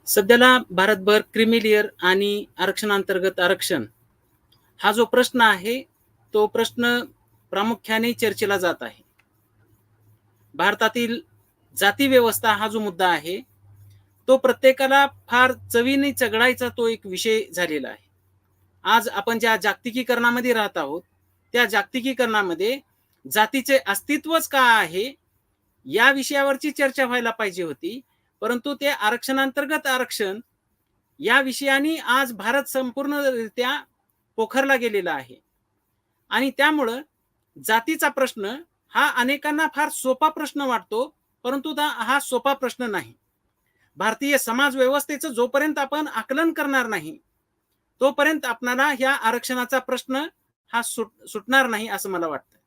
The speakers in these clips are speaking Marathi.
सध्याला भारतभर क्रीमी लेयर आणि आरक्षणांतर्गत आरक्षण हा जो प्रश्न आहे, तो प्रश्न प्रामुख्याने चर्चेला जात आहे. भारतातील जाती व्यवस्था हा जो मुद्दा आहे, तो प्रत्येकाला फार चवीने चघळायचा तो एक विषय झालेला आहे. आज आपण ज्या जागतिकीकरणामध्ये राहत आहोत, त्या जागतिकीकरणामध्ये जातीचे अस्तित्वच का आहे, या विषयावरची चर्चा व्हायला पाहिजे होती. परंतु ते आरक्षणांतर्गत आरक्षण या विषयाने आज भारत संपूर्णरित्या पोखरला गेलेला आहे. आणि त्यामुळं जातीचा प्रश्न हा अनेकांना फार सोपा प्रश्न वाटतो, परंतु हा सोपा प्रश्न नाही. भारतीय समाज व्यवस्थेचं जोपर्यंत आपण आकलन करणार नाही, तोपर्यंत आपल्याला ह्या आरक्षणाचा प्रश्न हा सुटणार नाही असं मला वाटतं.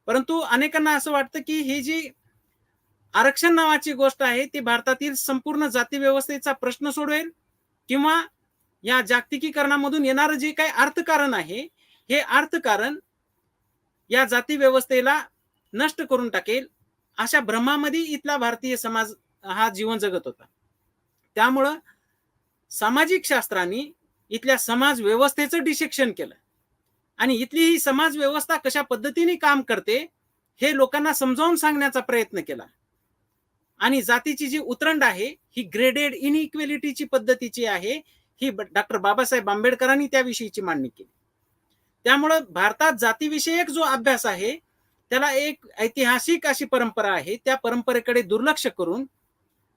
परंतु अनेकांना असं वाटतं की ही जी आरक्षण नावाची गोष्ट आहे ती भारतातील संपूर्ण जाती व्यवस्थेचा प्रश्न सोडवेल किंवा या जागतिकीकरणामधून येणारं जे काही अर्थकारण आहे, हे अर्थकारण या जाती व्यवस्थेला नष्ट करून टाकेल, अशा भ्रमामध्ये इथला भारतीय समाज हा जीवन जगत होता. त्यामुळं सामाजिक शास्त्रांनी इथल्या समाज व्यवस्थेचं डिसेक्शन केलं आणि इथली ही समाज व्यवस्था कशा पद्धतीने काम करते हे लोकांना समजावून सांगण्याचा प्रयत्न केला. आणि जातीची जी उतरंड आहे ही ग्रेडेड इनइक्वेलिटीची पद्धतीची आहे, ही डॉक्टर बाबासाहेब आंबेडकरांनी त्याविषयीची मांडणी केली. त्यामुळे भारतात जातीविषयक जो अभ्यास आहे त्याला एक ऐतिहासिक अशी परंपरा आहे, त्या परंपरेकडे दुर्लक्ष करून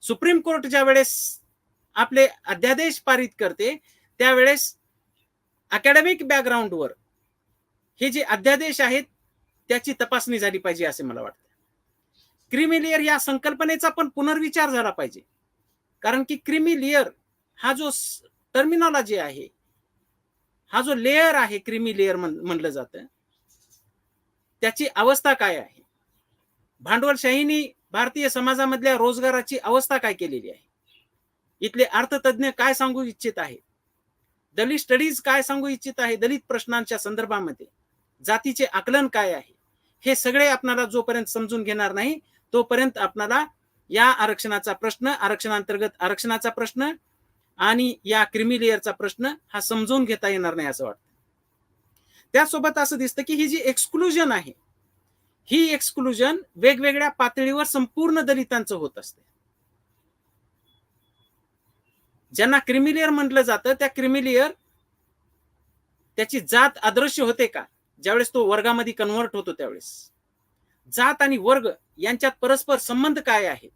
सुप्रीम कोर्ट ज्या वेळेस आपले अध्यादेश पारित करते त्यावेळेस अकॅडमिक बॅकग्राऊंडवर हे जे अध्यादेश आहेत त्याची तपासणी झाली पाहिजे असे मला वाटतं. क्रीमी लेयर या संकल्पनेचा पण पुनर्विचार झाला पाहिजे, कारण की क्रीमी लेयर हा जो टर्मिनॉलॉजी आहे, हा जो लेयर आहे क्रीमी लेयर म्हणलं जातं, त्याची अवस्था काय आहे, भांडवलशाहीने भारतीय समाजामधल्या रोजगाराची अवस्था काय केलेली आहे, इथले अर्थतज्ञ काय सांगू इच्छित आहेत, दलित स्टडीज काय सांगू इच्छित आहे, दलित प्रश्नांच्या संदर्भामध्ये जातीचे आकलन काय आहे, हे सगळे आपल्याला जोपर्यंत समजून घेणार नाही तोपर्यंत आपल्याला या आरक्षणाचा प्रश्न, आरक्षणांतर्गत आरक्षणाचा प्रश्न आणि या क्रीमी लेयरचा प्रश्न हा समजून घेता येणार नाही असं वाटतं. त्यासोबत असं दिसतं की ही जी एक्सक्लुजन आहे, ही एक्सक्लुजन वेगवेगळ्या पातळीवर संपूर्ण दलितांचं होत असते. ज्यांना क्रीमी लेयर म्हटलं जातं त्या क्रीमी लेयर त्याची जात अदृश्य होते का, ज्यावेळेस तो वर्गामध्ये कन्व्हर्ट होतो त्यावेळेस जात आणि वर्ग यांच्यात परस्पर संबंध काय आहे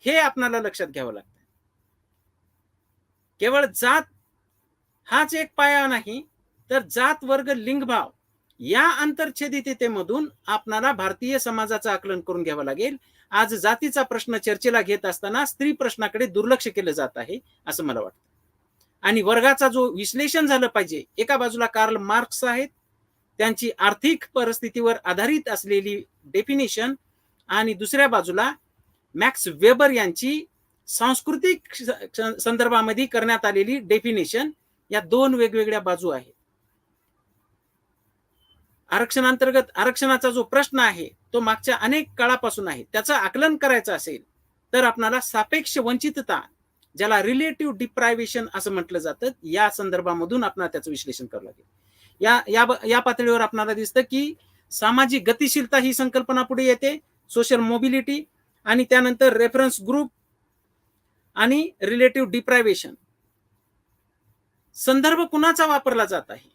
हे आपल्याला लक्षात घ्यावं लागतं. केवळ जात हाच एक पाया नाही, तर जात वर्ग लिंगभाव या आंतरछेदिततेमधून आपल्याला भारतीय समाजाचं आकलन करून घ्यावं लागेल. आज जातीचा प्रश्न चर्चेला घेत असताना स्त्री प्रश्नाकडे दुर्लक्ष केलं जात आहे असं मला वाटतं. आणि वर्गाचा जो विश्लेषण झालं पाहिजे, एका बाजूला कार्ल मार्क्स आहेत, त्यांची आर्थिक परिस्थितीवर आधारित असलेली डेफिनेशन, आणि दुसऱ्या बाजूला मॅक्स वेबर यांची सांस्कृतिक संदर्भामध्ये करण्यात आलेली डेफिनेशन, या दोन वेगवेगळ्या बाजू आहेत. आरक्षणांतर्गत आरक्षणाचा जो प्रश्न आहे तो मागच्या अनेक काळापासून आहे, त्याचं आकलन करायचं असेल तर आपल्याला सापेक्ष वंचितता, ज्याला रिलेटिव्ह डिप्रायव्हेशन असं म्हटलं जातं, या संदर्भामधून आपल्याला त्याचं विश्लेषण करावं लागेल. या पातळीवर आपल्याला दिसतं की सामाजिक गतिशीलता ही संकल्पना पुढे येते, सोशल मोबिलिटी, आणि त्यानंतर रेफरन्स ग्रुप आणि रिलेटिव्ह डिप्रायव्हेशन. संदर्भ कुणाचा वापरला जात आहे?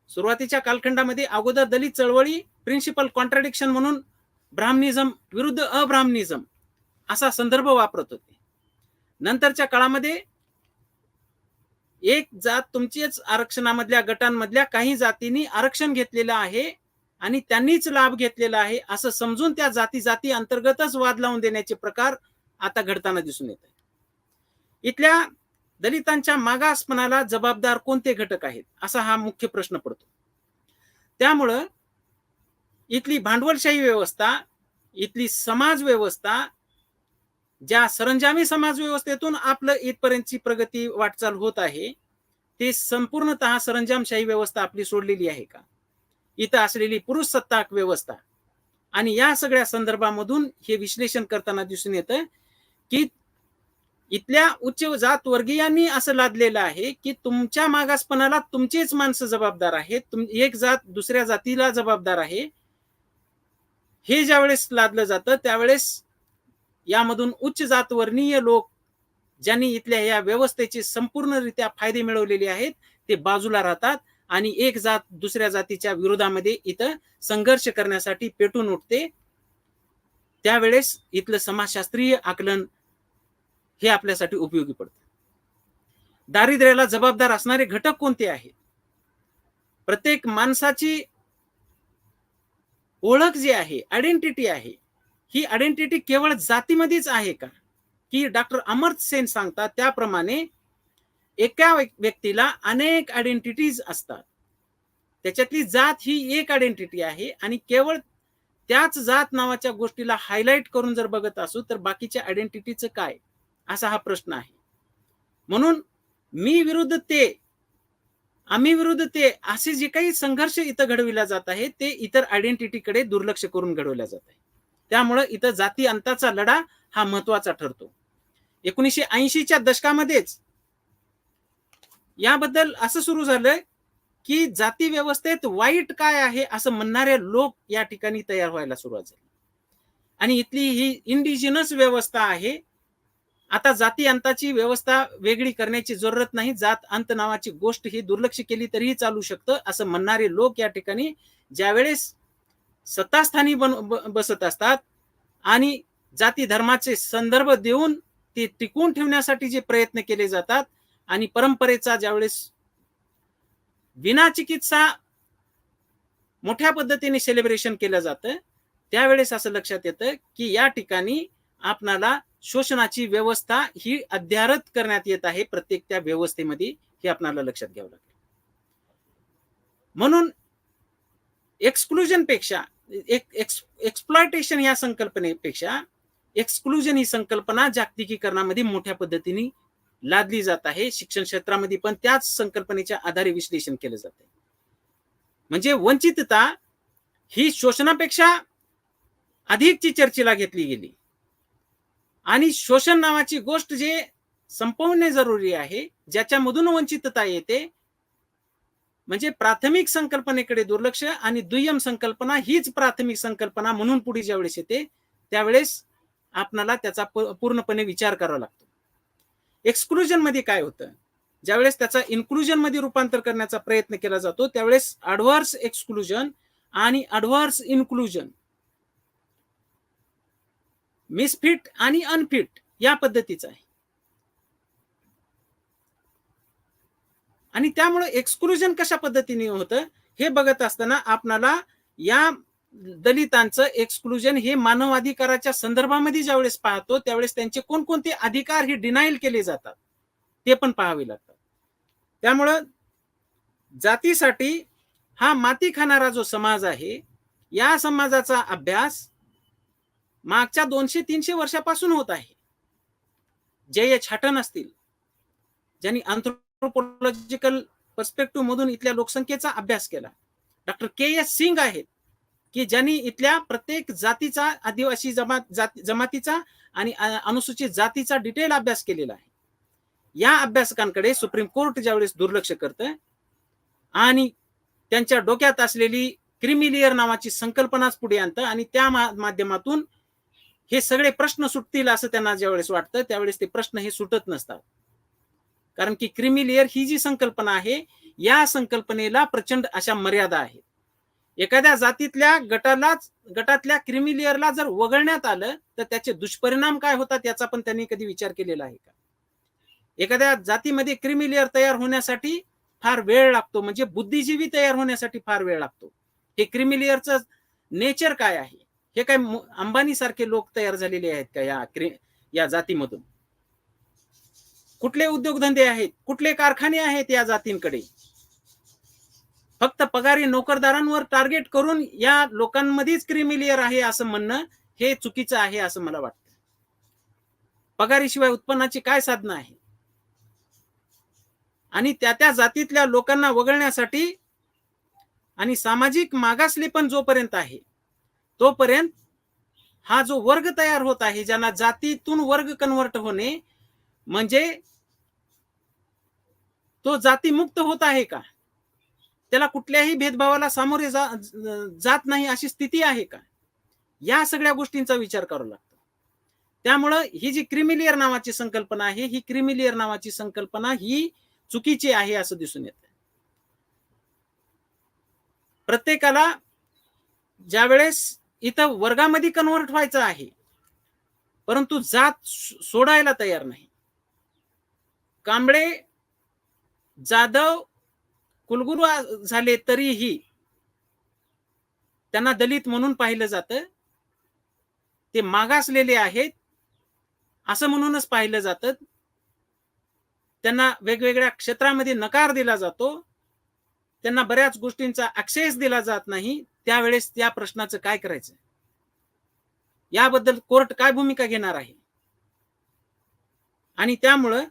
सुरुवातीच्या कालखंडामध्ये अगोदर दलित चळवळी प्रिन्सिपल कॉन्ट्राडिक्शन म्हणून ब्राह्मणिझम विरुद्ध अब्राह्मणिझम असा संदर्भ वापरत होते. नंतरच्या काळामध्ये एक जात तुमचीच आरक्षणामधल्या गटांमधल्या काही जातींनी आरक्षण घेतलेलं आहे आणि त्यांनीच लाभ घेतलेला आहे असं समजून त्या जाती अंतर्गतच वाद लावून देण्याचे प्रकार आता घडताना दिसून येत आहे. इथल्या दलितांच्या मागासपणाला जबाबदार कोणते घटक आहेत असा हा मुख्य प्रश्न पडतो. त्यामुळं इथली भांडवलशाही व्यवस्था, इथली समाज व्यवस्था, ज्या सरंजामी समाज व्यवस्थेतून आपलं इथपर्यंतची प्रगती वाटचाल होत आहे, ते संपूर्णतः सरंजामशाही व्यवस्था आपली सोडलेली आहे का, इथं असलेली पुरुष सत्ताक व्यवस्था, आणि या सगळ्या संदर्भामधून हे विश्लेषण करताना दिसून येतं की इथल्या उच्च जात वर्गीयांनी असं लादलेलं आहे की तुमच्या मागासपणाला तुमचेच माणसं जबाबदार आहेत, एक जात दुसऱ्या जातीला जबाबदार आहे. हे ज्यावेळेस लादलं जातं त्यावेळेस यामधून उच्च जातवर्णीय लोक ज्यांनी इथल्या या व्यवस्थेचे संपूर्णरित्या फायदे मिळवलेले आहेत ते बाजूला राहतात आणि एक जात दुसऱ्या जातीच्या विरोधामध्ये इथं संघर्ष करण्यासाठी पेटून उठते. त्यावेळेस इथलं समाजशास्त्रीय आकलन हे आपल्यासाठी उपयोगी पडतं. दारिद्र्याला जबाबदार असणारे घटक कोणते आहेत? प्रत्येक माणसाची ओळख जी आहे, आयडेंटिटी आहे, ही आयडेंटिटी केवळ जातीमध्येच आहे का? की डॉक्टर अमर्त्य सेन सांगतात त्याप्रमाणे एका व्यक्तीला अनेक आयडेंटिटीज असतात. त्याच्यातली जात ही एक आयडेंटिटी आहे आणि केवळ त्याच जात नावाच्या गोष्टीला हायलाइट करून जर बघत असू तर बाकीच्या आयडेंटिटीचं काय, असा हा प्रश्न आहे. म्हणून मी विरुद्ध ते, आम्ही विरुद्ध ते असे जे काही संघर्ष इथं घडविला जात आहे ते इतर आयडेंटिटीकडे दुर्लक्ष करून घडवल्या जात आहे. त्यामुळे इथं जाती अंताचा लढा हा महत्वाचा ठरतो. 1980च्या दशकामध्येच याबद्दल असं सुरू झालं की जाती व्यवस्थेत वाईट काय आहे असं म्हणणारे लोक या ठिकाणी तयार व्हायला सुरुवात झाली आणि इथली ही इंडिजिनस व्यवस्था आहे. आता जाती अंताची व्यवस्था वेगळी करण्याची जरूरत नाही, जात अंत नावाची गोष्ट ही दुर्लक्ष केली तरीही चालू शकतं असं म्हणणारे लोक या ठिकाणी ज्यावेळेस सत्तास्थानी बसत असतात आणि जाती धर्माचे संदर्भ देऊन ते टिकवून ठेवण्यासाठी जे प्रयत्न केले जातात आणि परंपरेचा ज्यावेळेस विना चिकित्सा मोठ्या पद्धतीने सेलिब्रेशन केलं जातं त्यावेळेस असं लक्षात येतं की या ठिकाणी आपणाला शोषणाची व्यवस्था ही अद्यारत करण्यात येत आहे प्रत्येक त्या व्यवस्थेमध्ये, हे आपल्याला लक्षात घ्यावं लागेल. म्हणून एक्सक्लुजन पेक्षा एक्सप्लॉयटेशन या संकल्पनेपेक्षा एक्सक्लुजन ही संकल्पना जागतिकीकरणामध्ये मोठ्या पद्धतीने लादली जात आहे. शिक्षण क्षेत्रामध्ये पण त्याच संकल्पनेच्या आधारे विश्लेषण केलं जाते. म्हणजे वंचितता ही शोषणापेक्षा अधिकची चर्चेला घेतली गेली आणि शोषण नावाची गोष्ट जे संपवणे जरुरी आहे, ज्याच्यामधून वंचितता येते, म्हणजे प्राथमिक संकल्पनेकडे दुर्लक्ष आणि दुय्यम संकल्पना हीच प्राथमिक संकल्पना म्हणून पुढे ज्यावेळेस येते त्यावेळेस आपल्याला त्याचा पूर्णपणे विचार करावा लागतो. एक्सक्लुजन मध्ये काय होतं, ज्यावेळेस त्याचा इन्क्लुजन मध्ये रूपांतर करण्याचा प्रयत्न केला जातो त्यावेळेस ऍडव्हर्स एक्सक्लुजन आणि ऍडव्हर्स इन्क्लुजन, मिसफिट आणि अनफिट या पद्धतीचा आहे. आणि त्यामुळे एक्सक्लुजन कशा पद्धतीने होतं हे बघत असताना आपणाला या दलितांचं एक्सक्लुजन हे मानवाधिकाराच्या संदर्भामध्ये ज्यावेळेस पाहतो त्यावेळेस त्यांचे कोणकोणते अधिकार हे डिनाईल केले जातात ते पण पाहावे लागतात. त्यामुळं जातीसाठी हा माती खाणारा जो समाज आहे या समाजाचा अभ्यास मागच्या 200-300 वर्षापासून होत आहे. J.H. हटन असतील ज्यांनी अँथ्रोपोलॉजिकल पर्स्पेक्टिव्ह मधून इथल्या लोकसंख्येचा अभ्यास केला. Doctor K.S. सिंग आहेत की ज्यांनी इथल्या प्रत्येक जातीचा, आदिवासी जमातीचा आणि अनुसूचित जातीचा डिटेल अभ्यास केलेला आहे. या अभ्यासकांकडे सुप्रीम कोर्ट ज्यावेळेस दुर्लक्ष करतं आणि त्यांच्या डोक्यात असलेली क्रिमिलियर नावाची संकल्पनाच पुढे आणतं आणि त्या माध्यमातून हे सगळे प्रश्न सुटतील असं त्यांना ज्यावेळेस वाटतं त्यावेळेस ते प्रश्न हे सुटत नसतात. कारण की क्रिमिलियर ही जी संकल्पना आहे या संकल्पनेला प्रचंड अशा मर्यादा आहेत. एखाद्या जातीतल्या गटातल्या क्रिमिलियरला जर वगळण्यात आलं तर त्याचे दुष्परिणाम काय होतात याचा पण त्यांनी कधी विचार केलेला आहे का? एखाद्या जातीमध्ये क्रिमिलियर तयार होण्यासाठी फार वेळ लागतो, म्हणजे बुद्धिजीवी तयार होण्यासाठी फार वेळ लागतो. हे क्रिमिलियरचं नेचर काय आहे? हे काय अंबानी सारखे लोक तयार झालेले आहेत का या जातीमधून? कुठले उद्योगधंदे आहेत, कुठले कारखाने आहेत या जातींकडे? फक्त पगारी नोकरदारांवर टार्गेट करून या लोकांमध्येच क्रिमिलियर आहे असं म्हणणं हे चुकीचं आहे असं मला वाटतं. पगारीशिवाय उत्पन्नाची काय साधनं आहे? आणि त्या जातीतल्या लोकांना वगळण्यासाठी आणि सामाजिक मागासलेपण जोपर्यंत आहे तोपर्यंत हा जो वर्ग तयार होत आहे, ज्यांना जातीतून वर्ग कन्वर्ट होणे, म्हणजे तो जातीमुक्त होत आहे का? त्याला कुठल्याही भेदभावाला सामोरे जात नाही अशी स्थिती आहे का? या सगळ्या गोष्टींचा विचार करावा लागतो. त्यामुळं ही जी क्रिमिलेअर नावाची संकल्पना आहे, ही क्रिमिलेअर नावाची संकल्पना ही चुकीची आहे असं दिसून येतं. प्रत्येकाला ज्यावेळेस इथं वर्गामध्ये कन्व्हर्ट व्हायचं आहे, परंतु जात सोडायला तयार नाही. कांबळे जाधव कुलगुरू झाले तरीही त्यांना दलित म्हणून पाहिलं जातं. ते मागासलेले आहेत असं म्हणूनच पाहिलं जातं. त्यांना वेगवेगळ्या क्षेत्रामध्ये नकार दिला जातो. त्यांना बऱ्याच गोष्टींचा ऍक्सेस दिला जात नाही. त्यावेळेस त्या प्रश्नाचं काय करायचं? याबद्दल कोर्ट काय भूमिका घेणार आहे? आणि त्यामुळं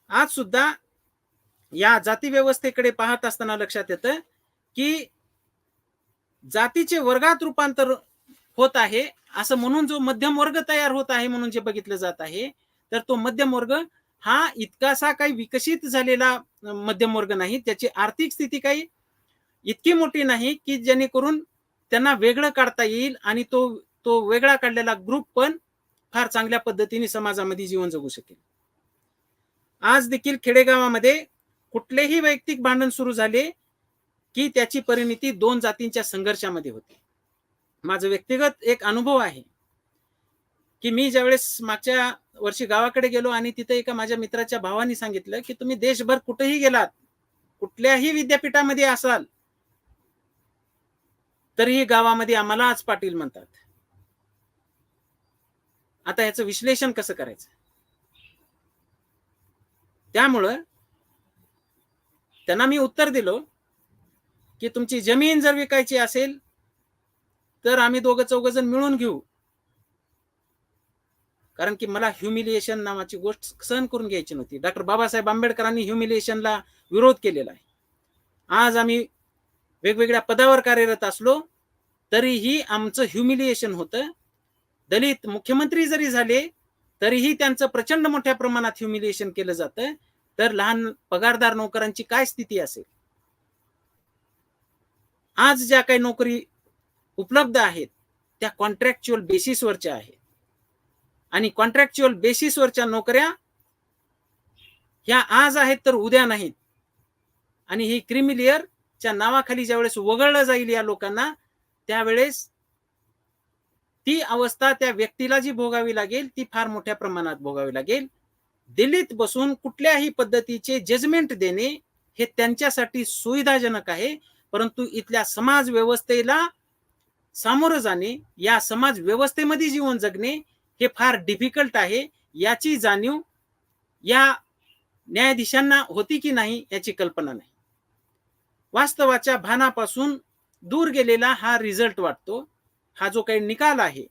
आज सुद्धा या जाती व्यवस्थेकडे पाहत असताना लक्षात येतं की जातीचे वर्गात रूपांतर होत आहे असं म्हणून जो मध्यम वर्ग तयार होत आहे म्हणून जे बघितलं जात आहे, तर तो मध्यम वर्ग हा इतकासा काही विकसित झालेला मध्यम वर्ग नाही. त्याची आर्थिक स्थिती काही इतकी मोठी नाही की जेणेकरून त्यांना वेगळं काढता येईल आणि तो तो वेगळा काढलेला ग्रुप पण फार चांगल्या पद्धतीने समाजामध्ये जीवन जगू शकेल. आज देखील खेडेगावामध्ये कुठलेही वैयक्तिक भांडण सुरू झाले की त्याची परिणती दोन जातींच्या संघर्षामध्ये होते. माझा व्यक्तिगत एक अनुभव आहे की मी ज्यावेळेस मागच्या वर्षी गावाकडे गेलो आणि तिथे एका माझ्या मित्राच्या भावाने सांगितलं की तुम्ही देशभर कुठेही गेलात, कुठल्याही विद्यापीठामध्ये असाल, तरीही गावामध्ये आम्हाला आज पाटील म्हणतात. आता याचं विश्लेषण कसं करायचं? त्यामुळं त्यांना मी उत्तर दिलो की तुमची जमीन जर विकायची असेल तर आम्ही दोघं चौघ जण मिळून घेऊ, कारण की मला ह्युमिलिएशन नावाची गोष्ट सहन करून घ्यायची नव्हती. डॉक्टर बाबासाहेब आंबेडकरांनी ह्युमिलिएशनला विरोध केलेला आहे. आज आम्ही वेगवेगळ्या पदावर कार्यरत असलो तरीही आमचं ह्युमिलिएशन होतं. दलित मुख्यमंत्री जरी झाले तरीही त्यांचं प्रचंड मोठ्या प्रमाणात ह्युमिलिएशन केलं जातं. तर लहान पगारदार नोकरांची काय स्थिती असेल? आज ज्या काही नोकरी उपलब्ध आहेत त्या कॉन्ट्रॅक्च्युअल बेसिसवरच्या आहेत आणि कॉन्ट्रॅक्च्युअल बेसिसवरच्या नोकऱ्या ह्या आज आहेत तर उद्या नाहीत. आणि ही क्रिमिलेअरच्या नावाखाली ज्यावेळेस वगळलं जाईल या लोकांना, त्यावेळेस ती अवस्था त्या व्यक्तीला जी भोगावी लागेल ती फार मोठ्या प्रमाणात भोगावी लागेल. दिल्लीत बसून कुठल्याही पद्धतीचे जजमेंट देणे हे त्यांच्यासाठी सुविधाजनक आहे, परंतु इथल्या समाज व्यवस्थेला सामोरं जाणे, या समाज व्यवस्थेमध्ये जीवन जगणे हे फार डिफिकल्ट आहे. याची जाणीव या न्यायाधीशांना होती की नाही याची कल्पना नाही. वास्तवाच्या भानापासून दूर गेलेला हा रिझल्ट वाटतो. हा जो काही निकाल आहे,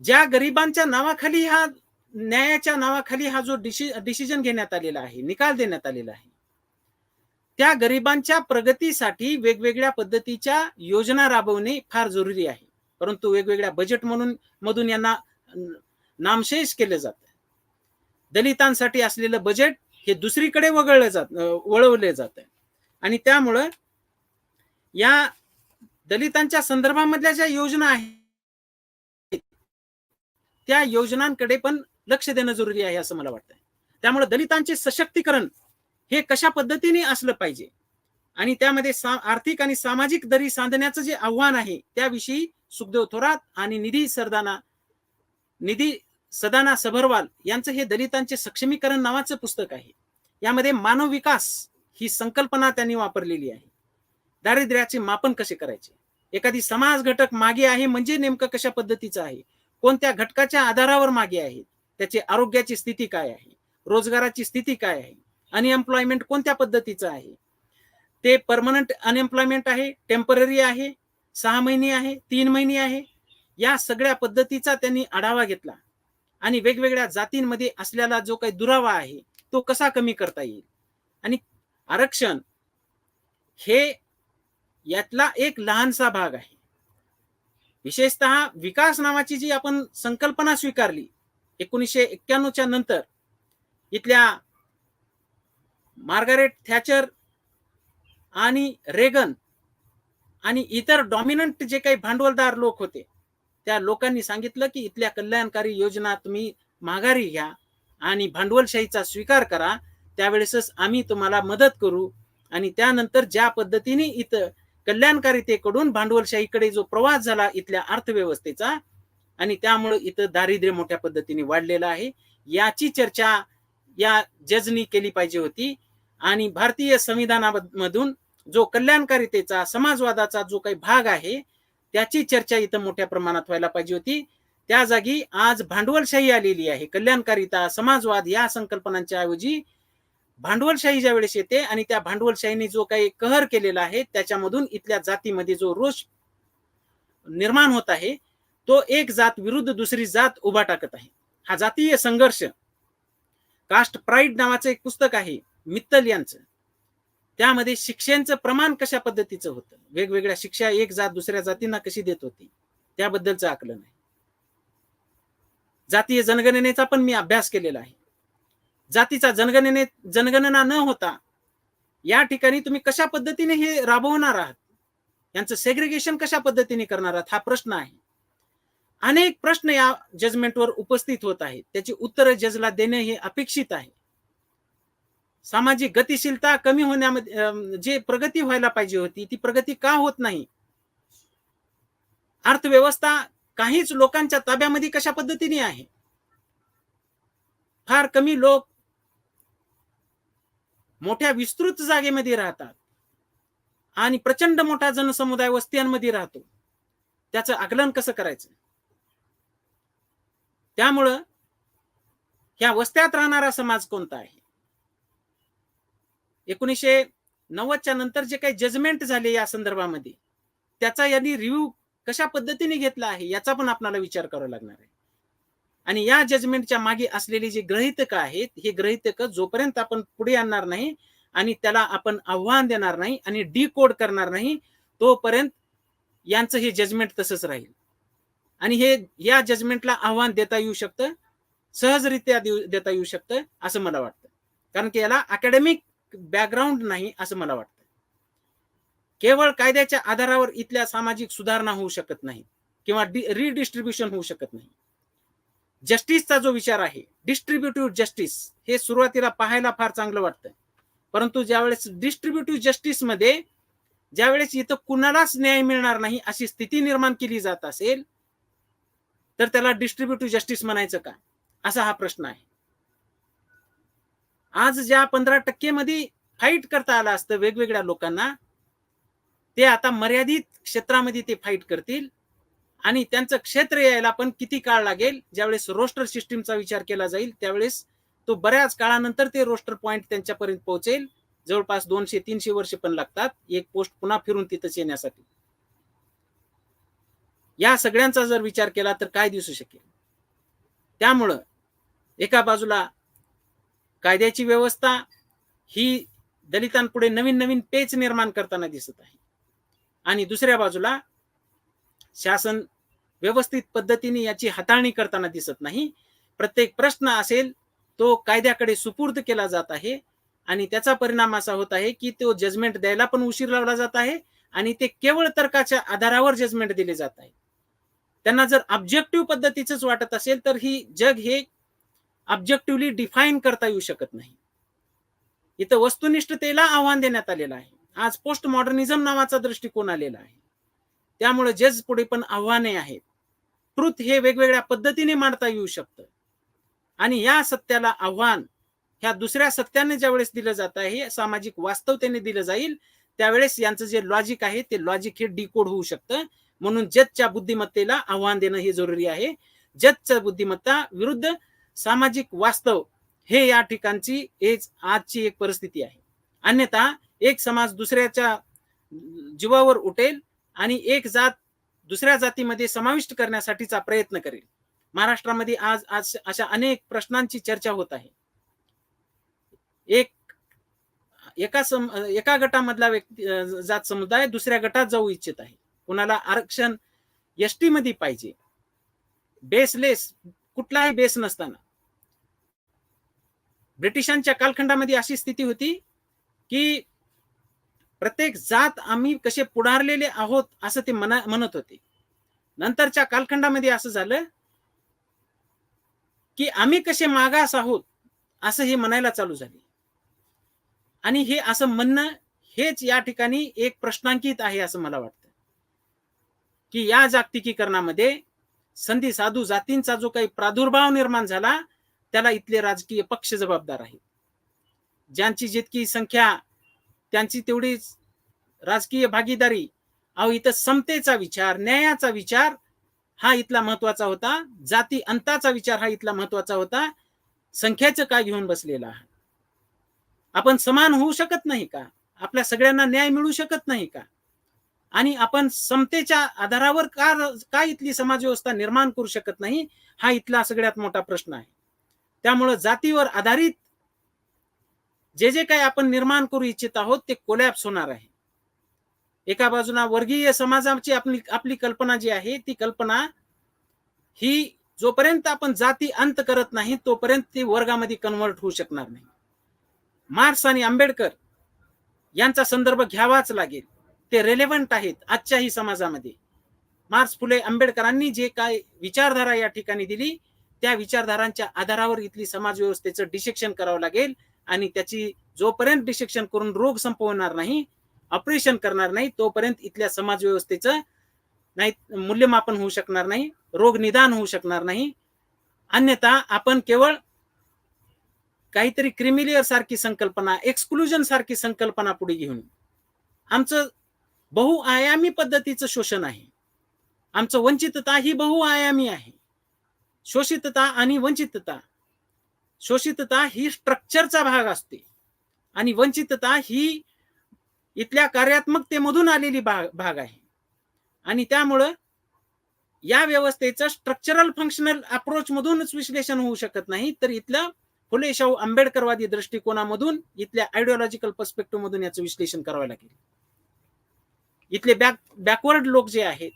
ज्या गरिबांच्या नावाखाली हा न्यायाच्या नावाखाली हा जो डिसिजन घेण्यात आलेला आहे, निकाल देण्यात आलेला आहे, त्या गरिबांच्या प्रगतीसाठी वेगवेगळ्या पद्धतीच्या योजना राबवणे फार जरुरी आहे. परंतु वेगवेगळ्या बजेट मधून यांना नामशेष केलं जातं. दलितांसाठी असलेलं बजेट हे दुसरीकडे वळवले जातं आणि त्यामुळं या दलितांच्या संदर्भामधल्या ज्या योजना आहेत त्या योजनांकडे पण लक्ष देणं जरुरी आहे असं मला वाटतं. त्यामुळे दलितांचे सशक्तीकरण हे कशा पद्धतीने असलं पाहिजे आणि त्यामध्ये आर्थिक आणि सामाजिक दरी सांधण्याचं जे आव्हान आहे त्याविषयी सुखदेव थोरात आणि निधी सदाना सबरवाल यांचं हे दलितांचे सक्षमीकरण नावाचं पुस्तक आहे. यामध्ये मानव विकास ही संकल्पना त्यांनी वापरलेली आहे. दारिद्र्याचे मापन कसे करायचे, एखादी समाज घटक मागे आहे म्हणजे नेमकं कशा पद्धतीचं आहे, कोणत्या घटकाच्या आधारावर मागे आहे, त्याची आरोग्याची स्थिती काय आहे, रोजगाराची स्थिती काय आहे, अनएम्प्लॉयमेंट कोणत्या पद्धतीचं आहे, ते परमनंट अनएम्प्लॉयमेंट आहे, टेम्पररी आहे, 6 महिने आहे, 3 महिने आहे, या सगळ्या पद्धतीचा त्यांनी आढावा घेतला आणि वेगवेगळ्या जातींमध्ये असलेला जो काही दुरावा आहे तो कसा कमी करता येईल. आणि आरक्षण हे यातला एक लहानसा भाग आहे. विशेषतः विकास नावाची जी आपण संकल्पना स्वीकारली 1991च्या नंतर इथल्या मार्गारेट थॅचर आणि रेगन आणि इतर डॉमिनंट जे काही भांडवलदार लोक होते, त्या लोकांनी सांगितलं की इथल्या कल्याणकारी योजना तुम्ही माघारी घ्या आणि भांडवलशाहीचा स्वीकार करा, त्यावेळेसच आम्ही तुम्हाला मदत करू. आणि त्यानंतर ज्या पद्धतीने इथं कल्याणकारितेकडून भांडवलशाहीकडे जो प्रवास झाला इथल्या अर्थव्यवस्थेचा, आणि त्यामुळे इथं दारिद्र्य मोठ्या पद्धतीने वाढलेलं आहे, याची चर्चा या जजनी केली पाहिजे होती. आणि भारतीय संविधानामधून जो कल्याणकारितेचा समाजवादाचा जो काही भाग आहे त्याची चर्चा इथं मोठ्या प्रमाणात व्हायला पाहिजे होती. त्या जागी आज भांडवलशाही आलेली आहे. कल्याणकारिता, समाजवाद या संकल्पनांच्या ऐवजी भांडवलशाही ज्या वेळेस येते आणि त्या भांडवलशाहीने जो काही कहर केलेला आहे त्याच्यामधून इथल्या जातीमध्ये जो रोष निर्माण होत आहे, तो एक जात विरुद्ध दुसरी जात उभा टाकत आहे. हा जातीय संघर्ष, कास्ट प्राईड नावाचं एक पुस्तक आहे मित्तल यांचं, त्यामध्ये शिक्षेचं प्रमाण कशा पद्धतीचं होतं, वेगवेगळ्या शिक्षा एक जात दुसऱ्या जातींना कशी देत होती त्याबद्दलचं आकलन आहे. जातीय जनगणनेचा पण मी अभ्यास केलेला आहे. जातीचा जनगणना न होता या ठिकाणी तुम्ही कशा पद्धतीने हे राबवणार आहात, यांचं सेग्रिगेशन कशा पद्धतीने करणार आहात, हा प्रश्न आहे. अनेक प्रश्न या जजमेंटवर उपस्थित होत आहेत, त्याची उत्तरं जजला देणे हे अपेक्षित आहे. सामाजिक गतिशीलता कमी होण्यामध्ये जे प्रगती व्हायला पाहिजे होती ती प्रगती का होत नाही, अर्थव्यवस्था काहीच लोकांच्या ताब्यामध्ये कशा पद्धतीने आहे, फार कमी लोक मोठ्या विस्तृत जागेमध्ये राहतात आणि प्रचंड मोठा जनसमुदाय वस्त्यांमध्ये राहतो, त्याचं आकलन कसं करायचं. त्यामुळं ह्या वस्त्यात राहणारा समाज कोणता आहे, 1990च्या नंतर जे काही जजमेंट झाले या संदर्भामध्ये त्याचा यांनी रिव्ह्यू कशा पद्धतीने घेतला आहे याचा पण आपल्याला विचार करावा लागणार आहे. आणि या जजमेंटच्या मागे असलेली जी गृहीतकं आहेत, हे गृहीतकं जोपर्यंत आपण पुढे आणणार नाही आणि त्याला आपण आव्हान देणार नाही आणि डिकोड करणार नाही, तोपर्यंत यांचं हे जजमेंट तसंच राहील. आणि हे या जजमेंटला आव्हान देता येऊ शकतं, सहजरित्या देता येऊ शकतं असं मला वाटतं. कारण की याला अकॅडमिक बॅकग्राऊंड नाही असं मला वाटतं. केवळ कायद्याच्या आधारावर इथल्या सामाजिक सुधारणा होऊ शकत नाही किंवा रिडिस्ट्रीब्युशन होऊ शकत नाही. जस्टिसचा जो विचार आहे, डिस्ट्रीब्युटिव्ह जस्टिस, हे सुरुवातीला पाहायला फार चांगलं वाटतं, परंतु ज्यावेळेस डिस्ट्रीब्युटिव्ह जस्टिस मध्ये ज्यावेळेस इथं कुणालाच न्याय मिळणार नाही अशी स्थिती निर्माण केली जात असेल तर त्याला डिस्ट्रीब्युटिव्ह जस्टिस म्हणायचं का, असा हा प्रश्न आहे. आज ज्या 15% मध्ये फाईट करता आलं असतं वेगवेगळ्या लोकांना, ते आता मर्यादित क्षेत्रामध्ये ते फाईट करतील आणि त्यांचं क्षेत्र यायला पण किती काळ लागेल. ज्यावेळेस रोस्टर सिस्टीमचा विचार केला जाईल त्यावेळेस तो बऱ्याच काळानंतर ते रोस्टर पॉइंट त्यांच्यापर्यंत पोहोचेल. जवळपास 200-300 वर्ष पण लागतात एक पोस्ट पुन्हा फिरून तिथंच येण्यासाठी. या सगळ्यांचा जर विचार केला तर काय दिसू शकेल. त्यामुळं एका बाजूला कायद्याची व्यवस्था ही दलितांपुढे नवीन नवीन पेच निर्माण करताना दिसत आहे आणि दुसऱ्या बाजूला शासन व्यवस्थित पद्धतीने याची हाताळणी करताना दिसत नाही. प्रत्येक प्रश्न असेल तो कायद्याकडे सुपूर्द केला जात आहे आणि त्याचा परिणाम असा होत आहे की तो जजमेंट द्यायला पण उशीर लावला जात आहे आणि ते केवळ तर्काच्या आधारावर जजमेंट दिले जात आहे. त्यांना जर ऑब्जेक्टिव्ह पद्धतीचंच वाटत असेल तर ही जग हे ऑब्जेक्टिव्हली डिफाईन करता येऊ शकत नाही. इथं वस्तुनिष्ठतेला आव्हान देण्यात आलेलं आहे. आज पोस्ट मॉडर्निझम नावाचा दृष्टिकोन आलेला आहे. त्यामुळे जज पुढे पण आव्हाने आहेत. ट्रुथ हे वेगवेगळ्या पद्धतीने मांडता येऊ शकतं आणि या सत्याला आव्हान ह्या दुसऱ्या सत्याने ज्यावेळेस दिलं जात आहे, सामाजिक वास्तवतेने दिलं जाईल, त्यावेळेस यांचं जे लॉजिक आहे ते लॉजिक हे डिकोड होऊ शकतं. म्हणून जजच्या बुद्धिमत्तेला आव्हान देणं हे जरुरी आहे. जजच्या बुद्धिमत्ता विरुद्ध सामाजिक वास्तव हे या ठिकाणची आजची एक परिस्थिती आहे. अन्यथा एक समाज दुसऱ्याच्या जीवावर उठेल आणि एक जात दुसऱ्या जातीमध्ये समाविष्ट करण्यासाठीचा प्रयत्न करेल. महाराष्ट्रामध्ये आज अशा अनेक प्रश्नांची चर्चा होत आहे. एका गटामधला जात समुदाय दुसऱ्या गटात जाऊ इच्छित आहे. कुणाला आरक्षण एसटी मध्ये पाहिजे, बेसलेस कुठलाही बेस नसताना ब्रिटिशांच्या कालखंडामध्ये अशी स्थिती होती की प्रत्येक जात आम्ही कसे पुढारलेले आहोत असं ते म्हणत होते. नंतरच्या कालखंडामध्ये असं झालं की आम्ही कसे मागास आहोत असं हे म्हणायला चालू झाले. आणि हे असं म्हणणं हेच या ठिकाणी एक प्रश्नांकित आहे असं मला वाटतं, की या जागतिकीकरणामध्ये संधी साधू जातींचा जो काही प्रादुर्भाव निर्माण झाला त्याला इथले राजकीय पक्ष जबाबदार आहेत. ज्यांची जितकी संख्या त्यांची तेवढीच राजकीय भागीदारी. अहो इथं समतेचा विचार, न्यायाचा विचार हा इथला महत्वाचा होता. जाती अंताचा विचार हा इथला महत्वाचा होता. संख्याचं काय घेऊन बसलेला आहे? आपण समान होऊ शकत नाही का? आपल्या सगळ्यांना न्याय मिळू शकत नाही का? आणि आपण समतेच्या आधारावर का इथली समाज व्यवस्था निर्माण करू शकत नाही? हा इथला सगळ्यात मोठा प्रश्न आहे. त्यामुळे जातीवर आधारित जे जे काही आपण निर्माण करू इच्छित आहोत ते कोलॅप्स होणार आहे. एका बाजूला वर्गीय समाजाची आपली कल्पना जी आहे ती कल्पना ही जोपर्यंत आपण जाती अंत करत नाही तोपर्यंत ती वर्गामध्ये कन्व्हर्ट होऊ शकणार नाही. मार्क्स आणि आंबेडकर यांचा संदर्भ घ्यावाच लागेल. ते रेलेव्हंट आहेत आजच्याही समाजामध्ये. मार्क्स, फुले, आंबेडकरांनी जे काय विचारधारा या ठिकाणी दिली त्या विचारधारांच्या आधारावर इथली समाज व्यवस्थेचं डिसेक्शन करावं लागेल. आणि त्याची जोपर्यंत डिसेक्शन करून रोग संपवणार नाही, ऑपरेशन करणार नाही, तोपर्यंत इथल्या समाज व्यवस्थेचं नाही मूल्यमापन होऊ शकणार नाही, रोग निदान होऊ शकणार नाही. अन्यथा आपण केवळ काहीतरी क्रिमिलियर सारखी संकल्पना, एक्सक्लुजन सारखी संकल्पना पुढे घेऊन आमचं बहुआयामी पद्धतीचं शोषण आहे. आमचं वंचितता ही बहुआयामी आहे. शोषितता आणि वंचितता, शोषितता ही स्ट्रक्चरचा भाग असते आणि वंचितता ही इथल्या कार्यात्मकतेमधून आलेली भाग आहे. आणि त्यामुळं या व्यवस्थेचं स्ट्रक्चरल फंक्शनल अप्रोच मधूनच विश्लेषण होऊ शकत नाही, तर इथलं फुले शाहू आंबेडकरवादी दृष्टिकोनामधून, इथल्या आयडिओलॉजिकल पर्स्पेक्टिव्ह मधून याचं विश्लेषण करावं लागेल. इथले बॅकवर्ड लोक जे आहेत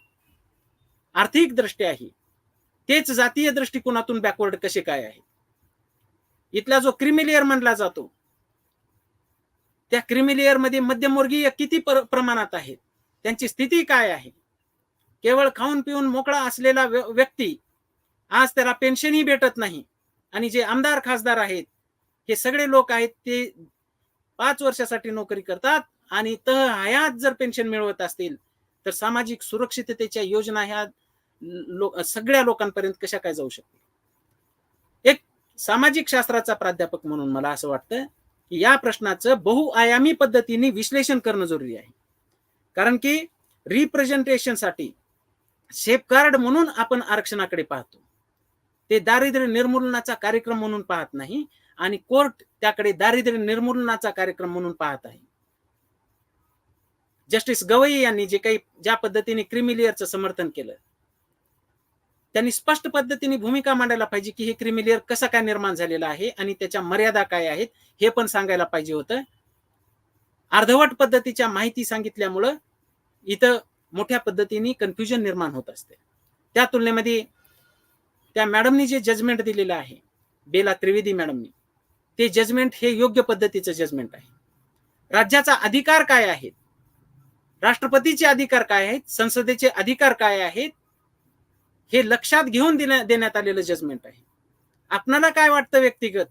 आर्थिक दृष्ट्याही तेच जातीय दृष्टिकोनातून बॅकवर्ड कसे काय आहेत. इथला जो क्रिमिलेअर म्हणला जातो त्या क्रिमिलेअर मध्ये मध्यमवर्गीय किती प्रमाणात आहेत, त्यांची स्थिती काय आहे. केवळ खाऊन पिऊन मोकळा असलेला व्यक्ती आज त्याला पेन्शनही भेटत नाही. आणि जे आमदार खासदार आहेत हे सगळे लोक आहेत ते 5 वर्षासाठी नोकरी करतात आणि हयात जर पेन्शन मिळवत असतील तर सामाजिक सुरक्षिततेच्या योजना ह्या सगळ्या लोकांपर्यंत कशा काय जाऊ शकतील. एक सामाजिक शास्त्राचा प्राध्यापक म्हणून मला असं वाटतं की या प्रश्नाचं बहुआयामी पद्धतीने विश्लेषण करणं जरुरी आहे. कारण की रिप्रेझेंटेशनसाठी सेफगार्ड म्हणून आपण आरक्षणाकडे पाहतो, ते दारिद्र्य निर्मूलनाचा कार्यक्रम म्हणून पाहत नाही. आणि कोर्ट त्याकडे दारिद्र्य निर्मूलनाचा कार्यक्रम म्हणून पाहत आहे. जस्टिस गवई यांनी जे काही ज्या पद्धतीने क्रिमिलेअरचं समर्थन केलं त्यांनी स्पष्ट पद्धतीने भूमिका मांडायला पाहिजे की हे क्रिमिलेअर कसा काय निर्माण झालेला आहे आणि त्याच्या मर्यादा काय आहेत हे पण सांगायला पाहिजे होतं. अर्धवट पद्धतीच्या माहिती सांगितल्यामुळं इथं मोठ्या पद्धतीने कन्फ्युजन निर्माण होत असते. त्या तुलनेमध्ये त्या मॅडमनी जे जजमेंट दिलेलं आहे, बेला त्रिवेदी मॅडमनी, ते जजमेंट हे योग्य पद्धतीचं जजमेंट आहे. राज्याचा अधिकार काय आहेत, राष्ट्रपतीचे अधिकार काय आहेत, संसदेचे अधिकार काय आहेत हे लक्षात घेऊन देण्यात आलेलं जजमेंट आहे. आपणाला काय वाटतं व्यक्तिगत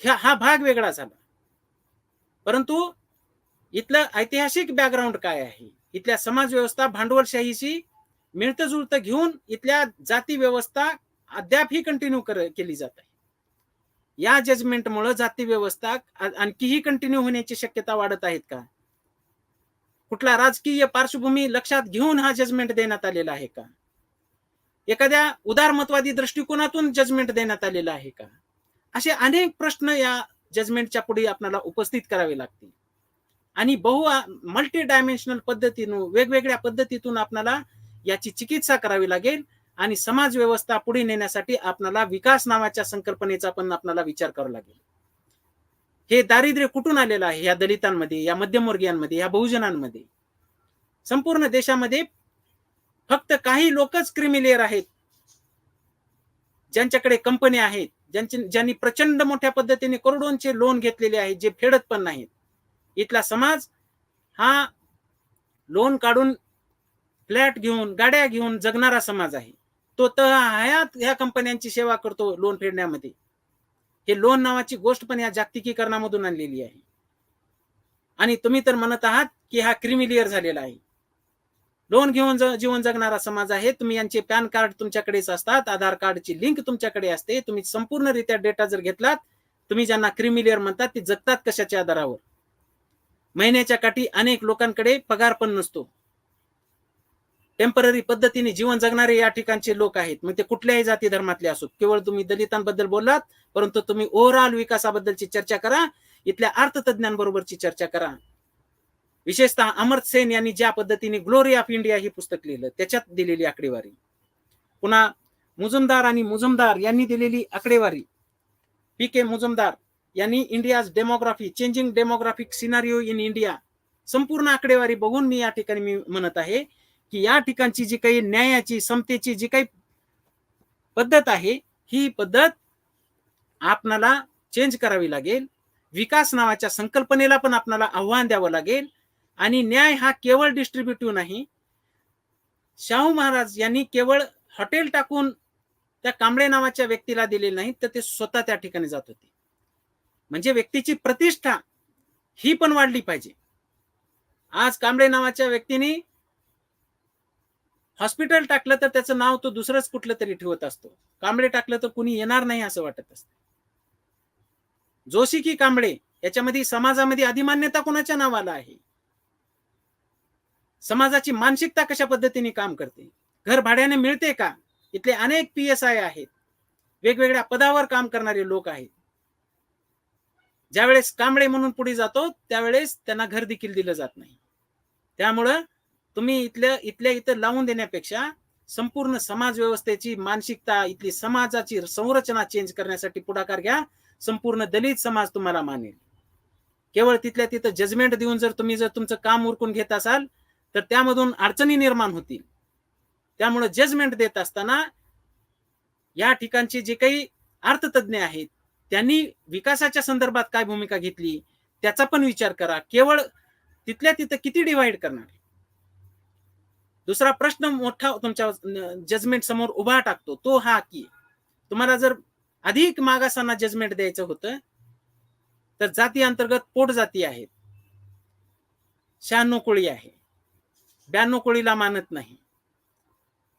हा भाग वेगळा झाला, परंतु इथलं ऐतिहासिक बॅकग्राऊंड काय आहे, इथल्या समाज व्यवस्था भांडवलशाहीची मिळतं जुळतं घेऊन इथल्या जाती व्यवस्था अद्यापही कंटिन्यू केली जात आहे. या जजमेंटमुळे जाती व्यवस्था आणखीही कंटिन्यू होण्याची शक्यता वाढत आहेत का? कुठला राजकीय पार्श्वभूमी लक्षात घेऊन हा जजमेंट देण्यात आलेला आहे का? एखाद्या उदारमतवादी दृष्टिकोनातून जजमेंट देण्यात आलेला आहे का? असे अनेक प्रश्न या जजमेंटच्या पुढे आपल्याला उपस्थित करावे लागतील. आणि मल्टी डायमेन्शनल पद्धतीने वेगवेगळ्या पद्धतीतून आपल्याला याची चिकित्सा करावी लागेल. आणि समाज व्यवस्था पुढे नेण्यासाठी आपल्याला विकास नावाच्या संकल्पनेचा पण आपल्याला विचार करावा लागेल. हे दारिद्र्य कुठून आलेलं आहे? या दलितांमध्ये, या मध्यमवर्गीयांमध्ये, या बहुजनांमध्ये. संपूर्ण देशामध्ये फक्त काही लोकच क्रिमिलेअर आहेत ज्यांच्याकडे कंपन्या आहेत, ज्यांनी प्रचंड मोठ्या पद्धतीने करोडोंचे लोन घेतलेले आहेत, जे फेडत पण नाहीत, इथला समाज हा लोन काढून फ्लॅट घेऊन, गाड्या घेऊन जगणारा समाज आहे. तो तर हयात ह्या कंपन्यांची सेवा करतो लोन फेडण्यामध्ये. हे लोन नावाची गोष्ट पण या जागतिकीकरणामधून आणलेली आहे. आणि तुम्ही तर म्हणत आहात की हा क्रिमिलियर झालेला आहे. लोन घेऊन जीवन जगणारा समाज आहे. तुम्ही यांचे पॅन कार्ड तुमच्याकडेच असतात, आधार कार्डची लिंक तुमच्याकडे असते. तुम्ही संपूर्णरित्या डेटा जर घेतलात, तुम्ही ज्यांना क्रिमिलियर म्हणतात ते जगतात कशाच्या आधारावर? महिन्याच्या काठी अनेक लोकांकडे पगार पण नसतो. टेम्पररी पद्धतीने जीवन जगणारे या ठिकाणचे लोक आहेत. मग ते कुठल्याही जाती धर्मातले असो. केवळ तुम्ही दलितांबद्दल बोललात, परंतु तुम्ही ओव्हरऑल विकासाबद्दलची चर्चा करा. इथल्या अर्थतज्ञांबरोबरची चर्चा करा. विशेषतः अमर्त्य सेन यांनी ज्या पद्धतीने ग्लोरी ऑफ इंडिया ही पुस्तक लिहिलं, त्याच्यात दिलेली आकडेवारी. पुन्हा मुजुमदार आणि मुजुमदार यांनी दिलेली आकडेवारी. पी.के. मुजुमदार यांनी India's demography, changing demographic scenario in India, संपूर्ण आकडेवारी बघून मी या ठिकाणी मी म्हणत आहे की या ठिकाणची जी काही न्यायाची, समतेची जी काही पद्धत आहे, ही पद्धत आपणाला चेंज करावी लागेल. विकास नावाच्या संकल्पनेला पण आपणाला आव्हान द्यावं लागेल. आणि न्याय हा केवळ डिस्ट्रीब्युटिव्ह नाही. शाहू महाराज यांनी केवळ हॉटेल टाकून त्या कांबळे नावाच्या व्यक्तीला दिले नाही, तर ते स्वतः त्या ठिकाणी जात होते. म्हणजे व्यक्तीची प्रतिष्ठा ही पण वाढली पाहिजे. आज कांबळे नावाच्या व्यक्तीने हॉस्पिटल टाकलं तर त्याचं नाव तो दुसरंच कुठलं तरी ठेवत असतो. कांबळे टाकलं तर कुणी येणार नाही असं वाटत असतं. जोशी की कांबळे याच्यामध्ये समाजामध्ये अधिमान्यता कोणाच्या नावाला आहे? समाजाची मानसिकता कशा पद्धतीने काम करते? घर भाड्याने मिळते का? इथले अनेक PSI आहेत, वेगवेगळ्या पदावर काम करणारे लोक आहेत. ज्यावेळेस कांबळे म्हणून पुढे जातो त्यावेळेस त्यांना घर देखील दिलं जात नाही. त्यामुळं तुम्ही इथल्या इथं लावून देण्यापेक्षा संपूर्ण समाज व्यवस्थेची मानसिकता, इथली समाजाची संरचना चेंज करण्यासाठी पुढाकार घ्या. संपूर्ण दलित समाज तुम्हाला मानेल. केवळ तिथल्या तिथं जजमेंट देऊन जर तुमचं काम उरकून घेत असाल तर त्यामधून अडचणी निर्माण होतील. त्यामुळे जजमेंट देत असताना या ठिकाणचे जे काही अर्थतज्ञ आहेत त्यांनी विकासाच्या संदर्भात काय भूमिका घेतली त्याचा पण विचार करा. केवळ तिथल्या तिथं किती डिवाइड करणार? दुसरा प्रश्न मोठा तुमच्या जजमेंट समोर उभा टाकतो तो हा की तुम्हाला जर अधिक मागासांना जजमेंट द्यायचं होतं तर जाती अंतर्गत पोट जाती आहेत. 96 कोळी आहे, 92 कोळीला मानत नाही.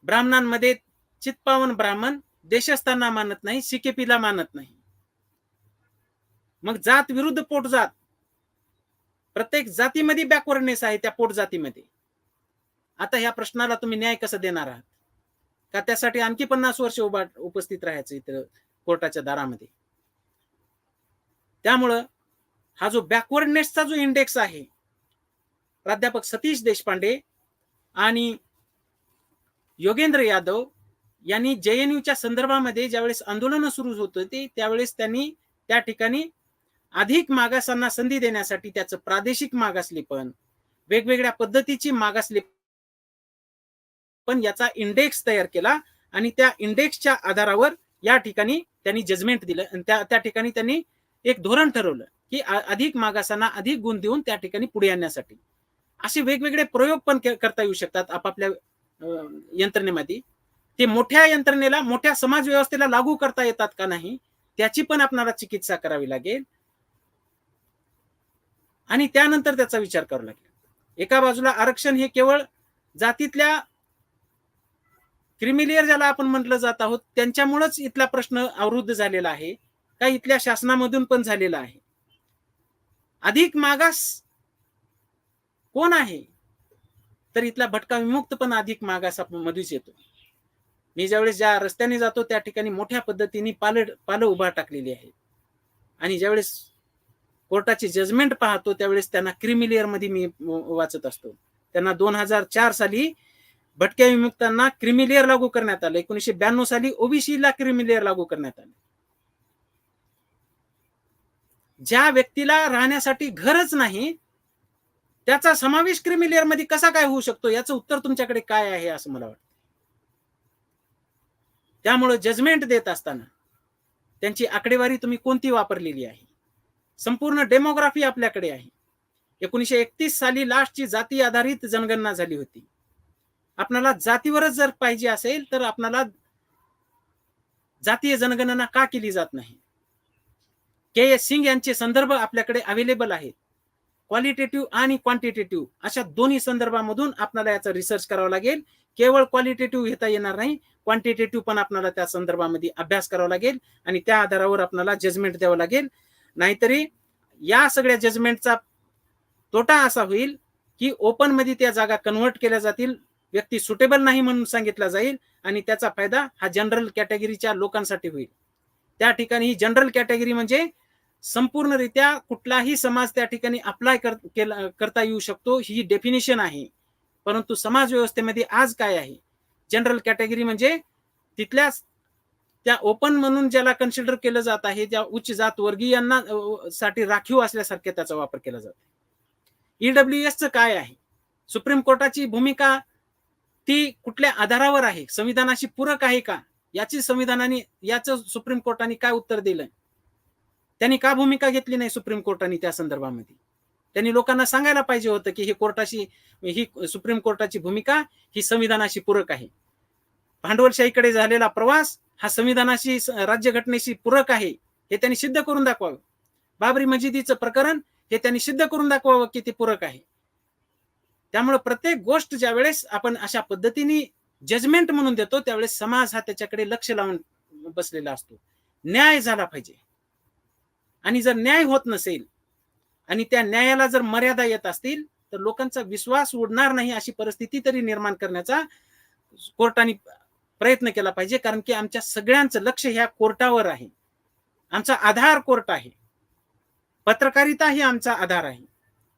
ब्राह्मणांमध्ये चित्पावन ब्राह्मण देशस्थांना मानत नाही, CKPला मानत नाही. मग जात विरुद्ध पोट जात, प्रत्येक जातीमध्ये बॅकवर्डनेस आहे त्या पोट जातीमध्ये. आता ह्या प्रश्नाला तुम्ही न्याय कसं देणार आहात? का त्यासाठी आणखी 50 वर्ष उपस्थित राहायचं इथं कोर्टाच्या दारामध्ये? त्यामुळं हा जो बॅकवर्डनेसचा जो इंडेक्स आहे, प्राध्यापक सतीश देशपांडे आणि योगेंद्र यादव यांनी JNUच्या संदर्भामध्ये ज्यावेळेस आंदोलन सुरू होत होते त्यावेळेस त्यांनी त्या ठिकाणी अधिक मागासांना संधी देण्यासाठी त्याचं प्रादेशिक मागासलेपण, वेगवेगळ्या पद्धतीची मागासलेपण पण याचा इंडेक्स तयार केला आणि त्या इंडेक्सच्या आधारावर या ठिकाणी त्यांनी जजमेंट दिलं आणि त्या ठिकाणी त्यांनी एक धोरण ठरवलं की अधिक मागासांना अधिक गुण देऊन त्या ठिकाणी पुढे आणण्यासाठी. असे वेगवेगळे प्रयोग पण करता येऊ शकतात आपापल्या यंत्रणेमध्ये. ते मोठ्या यंत्रणेला, मोठ्या समाज व्यवस्थेला लागू करता येतात का नाही त्याची पण आपल्याला चिकित्सा करावी लागेल आणि त्यानंतर त्याचा विचार करावा लागेल. एका बाजूला आरक्षण हे केवळ जातीतल्या क्रिमिलियर ज्याला आपण म्हटलं जात आहोत त्यांच्यामुळेच इथला प्रश्न अवरुद्ध झालेला आहे का इथल्या शासनामधून पण झालेला आहे? अधिक मागास कोण आहे? तर इथला भटका विमुक्त पण अधिक मागासामध्येच येतो. मी ज्यावेळेस ज्या रस्त्याने जातो त्या ठिकाणी मोठ्या पद्धतीने पालं उभा टाकलेली आहे आणि ज्यावेळेस कोर्टाचे जजमेंट पाहतो त्यावेळेस त्यांना क्रिमिलियर मध्ये मी वाचत असतो. त्यांना 2004 साली भटक्या विमुक्तांना क्रिमिलियर लागू करण्यात आलं. 1992 साली ओबीसीला क्रिमिलियर लागू करण्यात आलं. ज्या व्यक्तीला राहण्यासाठी घरच नाही त्याचा समावेश क्रिमिलियर मध्ये कसा काय होऊ शकतो याचं उत्तर तुमच्याकडे काय आहे असं मला वाटतं. त्यामुळे जजमेंट देत असताना त्यांची आकडेवारी तुम्ही कोणती वापरलेली आहे, संपूर्ण डेमोग्राफी आपल्याकडे आहे. 1931 साली लास्टची जाती आधारित जनगणना झाली होती. आपल्याला जातीवरच जर पाहिजे असेल तर आपल्याला जातीय जनगणना का केली जात नाही? के.एस. सिंग यांचे संदर्भ आपल्याकडे अवेलेबल आहेत. क्वालिटेटिव्ह आणि क्वांटिटेटिव्ह अशा दोन्ही संदर्भामधून आपल्याला याचा रिसर्च करावा लागेल. केवळ क्वालिटेटिव्ह घेता येणार नाही, क्वांटिटेटिव्ह पण आपल्याला त्या संदर्भामध्ये अभ्यास करावा लागेल आणि त्या आधारावर आपल्याला जजमेंट द्यावं लागेल. नाहीतरी या सगळ्या जजमेंटचा तोटा असा होईल की ओपन मध्ये त्या जागा कन्व्हर्ट केल्या जातील, व्यक्ती सुटेबल नाही म्हणून सांगितला जाईल आणि त्याचा फायदा हा जनरल कॅटेगरीच्या लोकांसाठी होईल. त्या ठिकाणी ही जनरल कॅटेगरी म्हणजे संपूर्णरित्या कुठलाही समाज त्या ठिकाणी अप्लाय करता येऊ शकतो, ही डेफिनेशन आहे. परंतु समाज व्यवस्थेमध्ये आज काय आहे, जनरल कॅटेगरी म्हणजे तिथल्याच त्या ओपन म्हणून ज्याला कन्सिडर केलं जात आहे, ज्या उच्च जात वर्गीयांना साठी राखीव असल्यासारखे त्याचा वापर केला जातो. ईडब्ल्यूएसचं काय आहे, सुप्रीम कोर्टाची भूमिका ती कुठल्या आधारावर आहे, संविधानाशी पूरक आहे का, याचं सुप्रीम कोर्टाने काय उत्तर दिलं? त्यांनी का भूमिका घेतली नाही सुप्रीम कोर्टाने त्या संदर्भामध्ये? त्यांनी लोकांना सांगायला पाहिजे होतं की ही सुप्रीम कोर्टाची भूमिका ही संविधानाशी पूरक आहे. भांडवलशाहीकडे झालेला प्रवास हा संविधानाशी, राज्यघटनेशी पूरक आहे, हे त्यांनी सिद्ध करून दाखवावं. बाबरी मशिदीचं प्रकरण हे त्यांनी सिद्ध करून दाखवावं की ते पूरक आहे. त्यामुळे प्रत्येक गोष्ट ज्या वेळेस आपण अशा पद्धतीने जजमेंट म्हणून देतो त्यावेळेस समाज हा त्याच्याकडे लक्ष लावून बसलेला असतो. न्याय झाला पाहिजे, आणि जर न्याय होत नसेल आणि त्या न्यायाला जर मर्यादा येत असतील तर लोकांचा विश्वास उडणार नाही अशी परिस्थिती तरी निर्माण करण्याचा कोर्टाने प्रयत्न केला पाहिजे. कारण की आमच्या सगळ्यांचं लक्ष ह्या कोर्टावर आहे. आमचा आधार कोर्ट आहे, पत्रकारिता ही आमचा आधार आहे.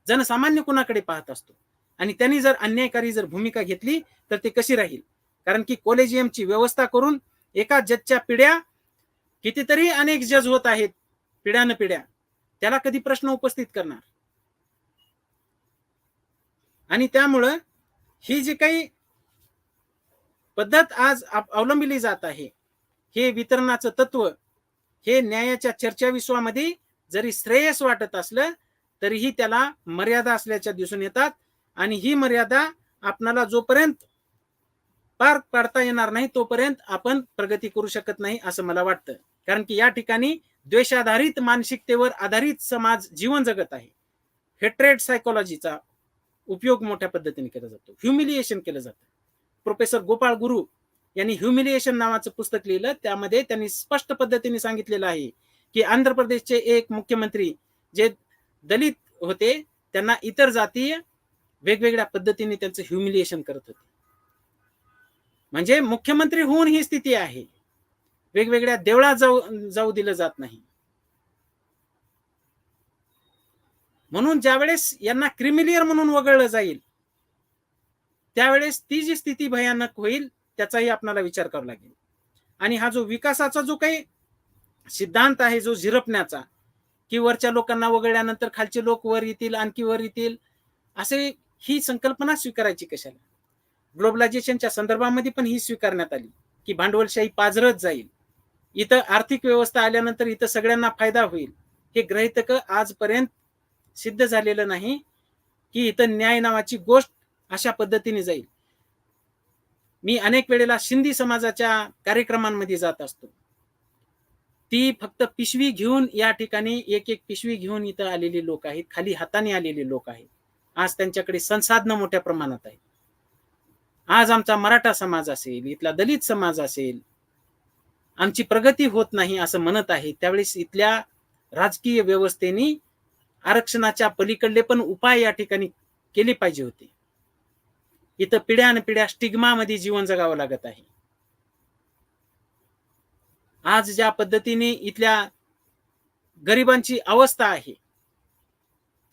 जनसामान्य कुणाकडे पाहत असतो आणि त्यांनी जर अन्यायकारी जर भूमिका घेतली तर ते कशी राहील? कारण की कॉलेजियमची व्यवस्था करून एका जजच्या पिढ्या कितीतरी अनेक जज होत आहेत, पिढ्यान पिढ्या, त्याला कधी प्रश्न उपस्थित करणार? आणि त्यामुळं ही जी काही पद्धत आज अवलंबली जात आहे, हे वितरणाचं तत्व, हे न्यायाच्या चर्चा विश्वामध्ये जरी श्रेयस वाटत असलं तरीही त्याला मर्यादा असल्याच्या दिसून येतात. आणि ही मर्यादा आपणाला जोपर्यंत पार पाडता येणार नाही तोपर्यंत आपण प्रगती करू शकत नाही असं मला वाटतं. कारण की या ठिकाणी द्वेषाधारित मानसिकतेवर आधारित समाज जीवन जगत आहे. हेट्रेड सायकोलॉजीचा उपयोग मोठ्या पद्धतीने केला जातो, ह्युमिलिएशन केलं जातं. प्रोफेसर गोपाळ गुरु यांनी ह्युमिलिएशन नावाचं पुस्तक लिहिलं, त्यामध्ये त्यांनी स्पष्ट पद्धतीने सांगितलेलं आहे की आंध्र प्रदेशचे एक मुख्यमंत्री जे दलित होते त्यांना इतर जातीय वेगवेगळ्या पद्धतीने त्यांचं ह्युमिलिएशन करत होते. म्हणजे मुख्यमंत्री होऊन ही स्थिती आहे, वेगवेगळ्या देवळात जाऊ दिलं जात नाही. म्हणून ज्यावेळेस यांना क्रिमिलियर म्हणून वगळलं जाईल त्यावेळेस ती जी स्थिती भयानक होईल त्याचाही आपल्याला विचार करावा लागेल. आणि हा जो विकासाचा जो काही सिद्धांत आहे, जो झिरपण्याचा, की वरच्या लोकांना वगळल्यानंतर खालचे लोक वर येतील, आणखी वर येतील, असे ही संकल्पना स्वीकारायची कशाला? ग्लोबलायझेशनच्या संदर्भामध्ये पण ही स्वीकारण्यात आली की भांडवलशाही पाझरत जाईल, इथं आर्थिक व्यवस्था आल्यानंतर इथं सगळ्यांना फायदा होईल. हे गृहीतक आजपर्यंत सिद्ध झालेलं नाही की इथं न्याय नावाची गोष्ट अशा पद्धतीने जाईल. मी अनेक वेळेला सिंधी समाजाच्या कार्यक्रमांमध्ये जात असतो. ती फक्त पिशवी घेऊन या ठिकाणी एक एक पिशवी घेऊन इथं आलेले लोक आहेत, खाली हाताने आलेले लोक आहेत. आज त्यांच्याकडे संसाधनं मोठ्या प्रमाणात आहेत. आज आमचा मराठा समाज असेल, इथला दलित समाज असेल, आमची प्रगती होत नाही असं म्हणत आहे. त्यावेळेस इथल्या राजकीय व्यवस्थेने आरक्षणाच्या पलीकडले पण उपाय या ठिकाणी केले पाहिजे होते. इथं पिढ्यानपिढ्या स्टिग्मामध्ये जीवन जगावं लागत आहे. आज ज्या पद्धतीने इथल्या गरिबांची अवस्था आहे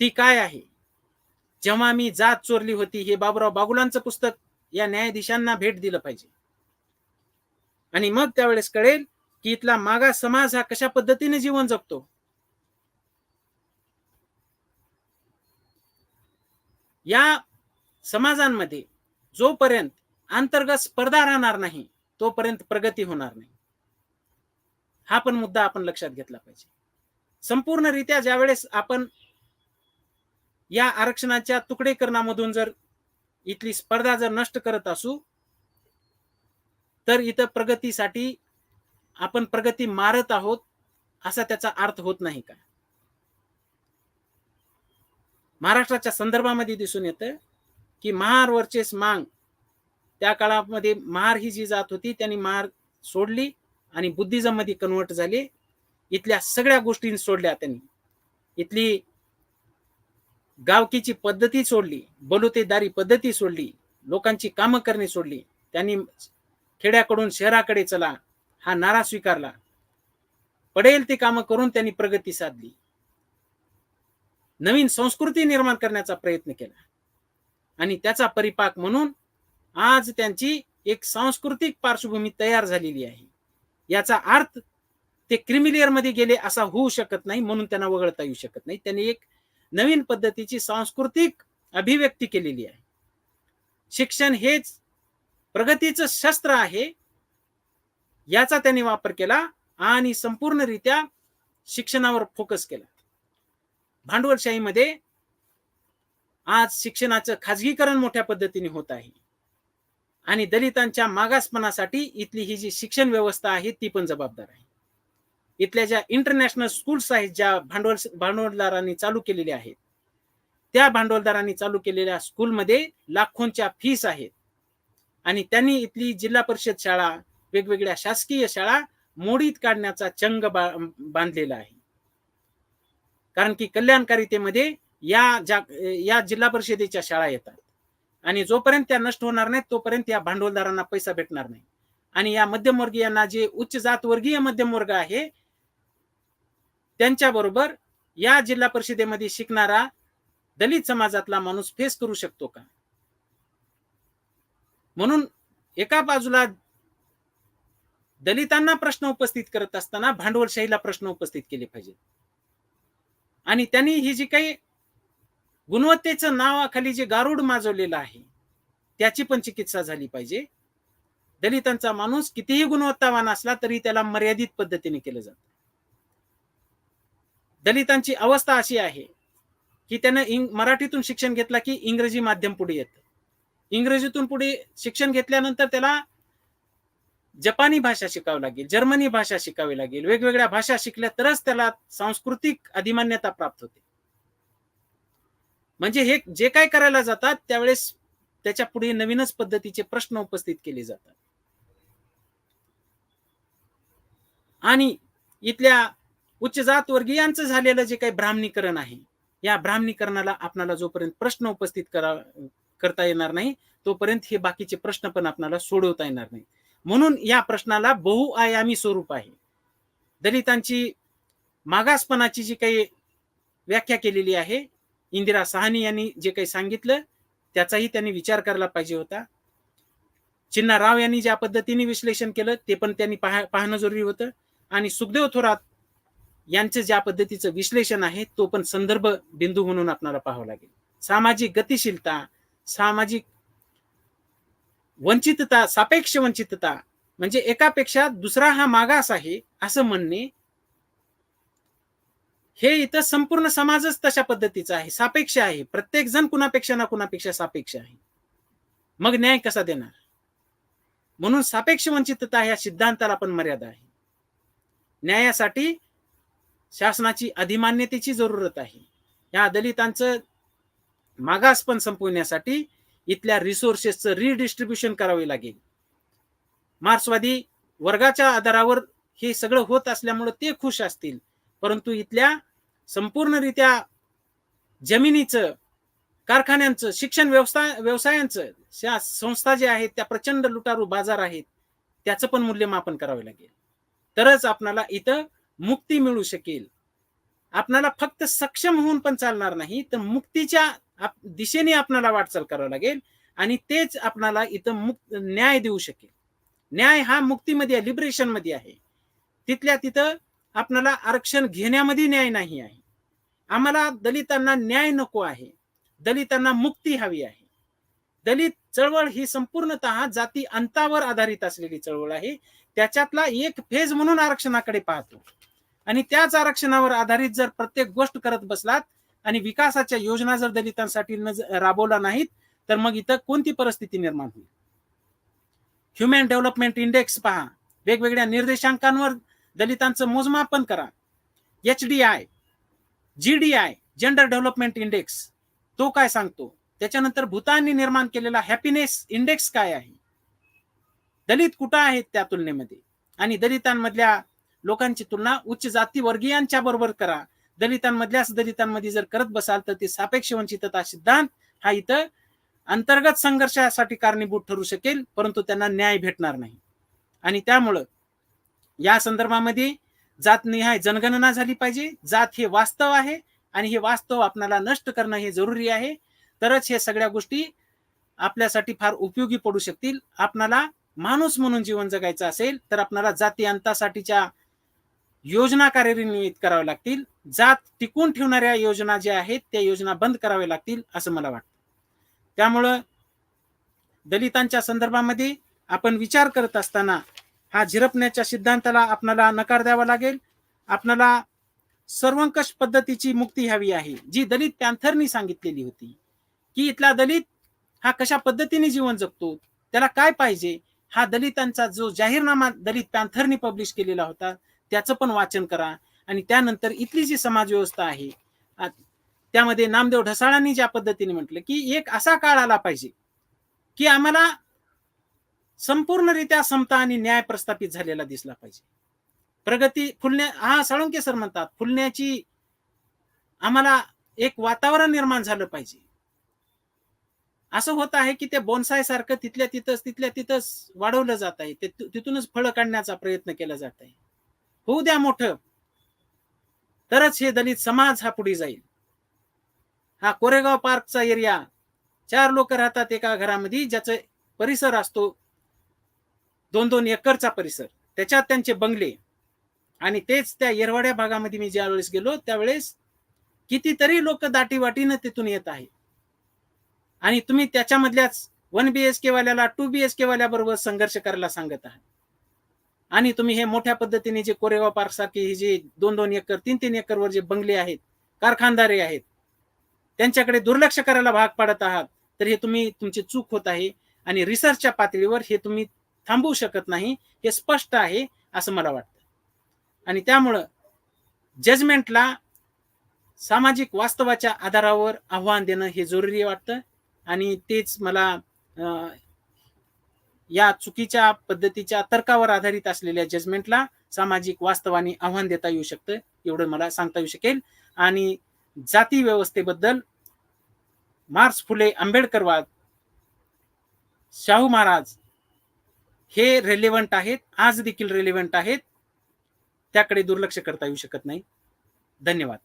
ती काय आहे? जेव्हा मी जात चोरली होती हे बाबूराव बागुलांचं पुस्तक या न्यायाधीशांना भेट दिलं पाहिजे आणि मग त्यावेळेस कळेल की इथला मागास समाज हा कशा पद्धतीने जीवन जगतो. या समाजांमध्ये जोपर्यंत अंतर्गत स्पर्धा राहणार नाही तोपर्यंत प्रगती होणार नाही. हा पण मुद्दा आपण लक्षात घेतला पाहिजे. संपूर्णरित्या ज्यावेळेस आपण या आरक्षणाच्या तुकडेकरणामधून जर इथली स्पर्धा जर नष्ट करत असू, तर इथं प्रगतीसाठी आपण प्रगती मारत आहोत असा त्याचा अर्थ होत नाही का? महाराष्ट्राच्या संदर्भामध्ये दिसून येतं की महार वर्चेस मांग, त्या काळामध्ये महार ही जी जात होती त्यांनी महार सोडली आणि बुद्धिझम मध्ये कन्वर्ट झाली. इथल्या सगळ्या गोष्टी सोडल्या त्यांनी. इथली गावकीची पद्धती सोडली, बलुतेदारी पद्धती सोडली, लोकांची कामं करणे सोडली. त्यांनी खेड्याकडून शहराकडे चला हा नारा स्वीकारला. पडेल ते कामं करून त्यांनी प्रगती साधली. नवीन संस्कृती निर्माण करण्याचा प्रयत्न केला आणि त्याचा परिपाक म्हणून आज त्यांची एक सांस्कृतिक पार्श्वभूमी तयार झालेली आहे. याचा अर्थ ते क्रिमिलियर मध्ये गेले असा होऊ शकत नाही, म्हणून त्यांना वगळता येऊ शकत नाही. त्यांनी एक नवीन पद्धतीची सांस्कृतिक अभिव्यक्ती केलेली आहे. शिक्षण हेच प्रगतीचं शस्त्र आहे याचा त्यांनी वापर केला आणि संपूर्णरित्या शिक्षणावर फोकस केला. भांडवलशाहीमध्ये आज शिक्षणाचं खाजगीकरण मोठ्या पद्धतीने होत आहे आणि दलितांच्या मागासपणासाठी इथली ही जी शिक्षण व्यवस्था आहे ती पण जबाबदार आहे. इथल्या ज्या इंटरनॅशनल स्कूल्स आहेत, ज्या भांडवलदारांनी चालू केलेल्या आहेत, त्या भांडवलदारांनी चालू केलेल्या स्कूलमध्ये लाखोंच्या फीस आहेत आणि त्यांनी इथली जिल्हा परिषद शाळा, वेगवेगळ्या शासकीय शाळा मोडीत काढण्याचा चंग बांधलेला आहे. कारण की कल्याणकारितेमध्ये या जिल्हा परिषदेच्या शाळा येतात आणि जोपर्यंत त्या नष्ट होणार नाहीत तोपर्यंत या भांडवलदारांना पैसा भेटणार नाही. आणि या मध्यमवर्गीयांना, जे उच्च जातवर्गीय मध्यमवर्ग आहे, त्यांच्याबरोबर या जिल्हा परिषदेमध्ये शिकणारा दलित समाजातला माणूस फेस करू शकतो का? म्हणून एका बाजूला दलितांना प्रश्न उपस्थित करत असताना भांडवलशाहीला प्रश्न उपस्थित केले पाहिजेत आणि त्यांनी ही जी काही गुणवत्तेचं नावाखाली जे गारुड माजवलेलं आहे त्याची पण चिकित्सा झाली पाहिजे. दलितांचा माणूस कितीही गुणवत्तावान असला तरी त्याला मर्यादित पद्धतीने केलं जातं. दलितांची अवस्था अशी आहे की त्यानं मराठीतून शिक्षण घेतला की इंग्रजी माध्यम पुढे येतं. इंग्रजीतून पुढे शिक्षण घेतल्यानंतर त्याला जपानी भाषा शिकावी लागेल, जर्मनी भाषा शिकावी लागेल, वेगवेगळ्या भाषा शिकल्या तरच त्याला सांस्कृतिक अधिमान्यता प्राप्त होते. म्हणजे हे जे काय करायला जातात त्यावेळेस त्याच्या पुढे नवीनच पद्धतीचे प्रश्न उपस्थित केले जातात. आणि इथल्या उच्च जात वर्गीयांचं झालेलं जे काही ब्राह्मणीकरण आहे, या ब्राह्मणीकरणाला आपल्याला जोपर्यंत प्रश्न उपस्थित करता येणार नाही तोपर्यंत हे बाकीचे प्रश्न पण आपल्याला सोडवता येणार नाही. म्हणून या प्रश्नाला बहुआयामी स्वरूप आहे. दलितांची मागासपणाची जी काही व्याख्या केलेली आहे, इंदिरा साहनी यांनी जे काही सांगितलं त्याचाही त्यांनी विचार करायला पाहिजे होता. चिन्ना राव यांनी ज्या पद्धतीने विश्लेषण केलं ते पण त्यांनी पाहणं जरुरी होतं आणि सुखदेव थोरात यांचं ज्या पद्धतीचं विश्लेषण आहे तो पण संदर्भ बिंदू म्हणून आपल्याला पाहावं लागेल. सामाजिक गतिशीलता, सामाजिक वंचितता, सापेक्ष वंचितता म्हणजे एकापेक्षा दुसरा हा मागास आहे असं म्हणणे, हे इथं संपूर्ण समाजच तशा पद्धतीचा आहे, सापेक्ष आहे. प्रत्येक जण कुणापेक्षा ना कुणापेक्षा सापेक्ष आहे. मग न्याय कसा देणार? म्हणून सापेक्ष वंचितता ह्या सिद्धांताला पण मर्यादा आहे. न्यायासाठी शासनाची अधिमान्यतेची जरूरत आहे. या दलितांचं मागासपण संपवण्यासाठी इथल्या रिसोर्सेसचं रिडिस्ट्रीब्युशन करावे लागेल. मार्क्सवादी वर्गाच्या आधारावर हे सगळं होत असल्यामुळे ते खुश असतील, परंतु इथल्या संपूर्णरित्या जमिनीचं, कारखान्यांचं, शिक्षण व्यवसायांचं, संस्था ज्या आहेत त्या प्रचंड लुटारू बाजार आहेत, त्याचं पण मूल्यमापन करावे लागेल. तरच आपल्याला इथं मुक्ती मिळू शकेल. आपल्याला फक्त सक्षम होऊन पण चालणार नाही, तर मुक्तीच्या दिशेने आपल्याला वाटचाल करावी लागेल आणि तेच आपल्याला इथं न्याय देऊ शकेल. न्याय हा मुक्तीमध्ये, लिबरेशन मध्ये आहे. तिथल्या तिथं आपल्याला आरक्षण घेण्यामध्ये न्याय नाही आहे. आम्हाला दलितांना न्याय नको आहे, दलितांना मुक्ती हवी आहे. दलित चळवळ ही संपूर्णतः जाती अंतावर आधारित असलेली चळवळ आहे. त्याच्यातला एक फेज म्हणून आरक्षणाकडे पाहतो आणि त्याच आरक्षणावर आधारित जर प्रत्येक गोष्ट करत बसलात आणि विकासाच्या योजना जर दलितांसाठी राबवला नाहीत तर मग इथं कोणती परिस्थिती निर्माण होईल. ह्युमन डेव्हलपमेंट इंडेक्स पहा, वेगवेगळ्या निर्देशांकांवर दलितांचं मोजमापन करा. HDI, GDI, gender development index, तो काय सांगतो. त्याच्यानंतर भूतानने निर्माण केलेला हॅपीनेस इंडेक्स काय आहे, दलित कुठं आहेत त्या तुलनेमध्ये, आणि दलितांमधल्या लोकांची तुलना उच्च जाती वर्गीयांच्या बरोबर करा. दलितांमध्ये जर करत बसाल तर ते सापेक्ष वंचितता सिद्धांत हा इथं अंतर्गत संघर्षासाठी कारणीभूत ठरू शकेल, परंतु त्यांना न्याय भेटणार नाही. आणि त्यामुळं या संदर्भामध्ये जातनिहाय जनगणना झाली पाहिजे. जात हे वास्तव आहे आणि हे वास्तव आपल्याला नष्ट करणं हे जरुरी आहे. तरच हे सगळ्या गोष्टी आपल्यासाठी फार उपयोगी पडू शकतील. आपल्याला माणूस म्हणून जीवन जगायचं असेल तर आपल्याला जाती अंतासाठीच्या योजना कार्यान्वित कराव्या लागतील. जात टिकून ठेवणाऱ्या योजना ज्या आहेत त्या योजना बंद कराव्या लागतील असं मला वाटतं. त्यामुळं दलितांच्या संदर्भामध्ये आपण विचार करत असताना हा झिरपण्याच्या सिद्धांताला आपल्याला नकार द्यावा लागेल. आपल्याला सर्वंकष पद्धतीची मुक्ती हवी आहे, जी दलित पॅन्थरनी सांगितलेली होती की इथला दलित हा कशा पद्धतीने जीवन जगतो, त्याला काय पाहिजे. हा दलितांचा जो जाहीरनामा दलित पॅन्थरनी पब्लिश केलेला होता त्याचं पण वाचन करा. आणि त्यानंतर इथली जी समाज व्यवस्था आहे त्यामध्ये नामदेव ढसाळांनी ज्या पद्धतीने म्हटलं की एक असा काळ आला पाहिजे की आम्हाला संपूर्णरित्या समता आणि न्याय प्रस्थापित झालेला दिसला पाहिजे. प्रगती फुलण्या, हा साळुंके सर म्हणतात, फुलण्याची आम्हाला एक वातावरण निर्माण झालं पाहिजे. असं होत आहे की ते बोनसाय सारखं तिथल्या तिथंच वाढवलं जात आहे, तिथूनच फळं काढण्याचा प्रयत्न केला जात आहे. होऊ द्या मोठं, तरच हे दलित समाज हा पुढे जाईल. हा कोरेगाव पार्कचा एरिया, 4 लोक राहतात एका घरामध्ये, ज्याचा परिसर असतो 2-2 एकरचा परिसर, त्याच्यात त्यांचे बंगले, आणि तेच त्या येरवाड्या भागामध्ये मी ज्या वेळेस गेलो त्यावेळेस कितीतरी लोक दाटीवाटीनं तिथून येत आहेत. आणि तुम्ही त्याच्यामधल्याच 1 BHK वाल्याला 2 BHK वाल्याबरोबर संघर्ष करायला सांगत आहात. आणि तुम्ही हे मोठ्या पद्धतीने जे कोरेगाव पार्क सारखे हे जे 2-2 एकर 3-3 एकरवर जे बंगले आहेत, कारखानदारे आहेत, त्यांच्याकडे दुर्लक्ष करायला भाग पाडत आहात. तर हे तुमची चूक होत आहे आणि रिसर्चच्या पातळीवर हे तुम्ही थांबवू शकत नाही, हे स्पष्ट आहे असं मला वाटतं. आणि त्यामुळं जजमेंटला सामाजिक वास्तवाच्या आधारावर आव्हान देणं हे जरुरी वाटतं. आणि तेच मला या चुकीच्या पद्धतीच्या तर्कावर आधारित असलेल्या जजमेंटला सामाजिक वास्तवाने आव्हान देता येऊ शकतं, एवढं मला सांगता येऊ शकेल. आणि जाती व्यवस्थेबद्दल मार्क्स, फुले, आंबेडकरवाद, शाहू महाराज हे रेलेव्हंट आहेत, आज देखील रेलेव्हंट आहेत, त्याकडे दुर्लक्ष करता येऊ शकत नाही. धन्यवाद.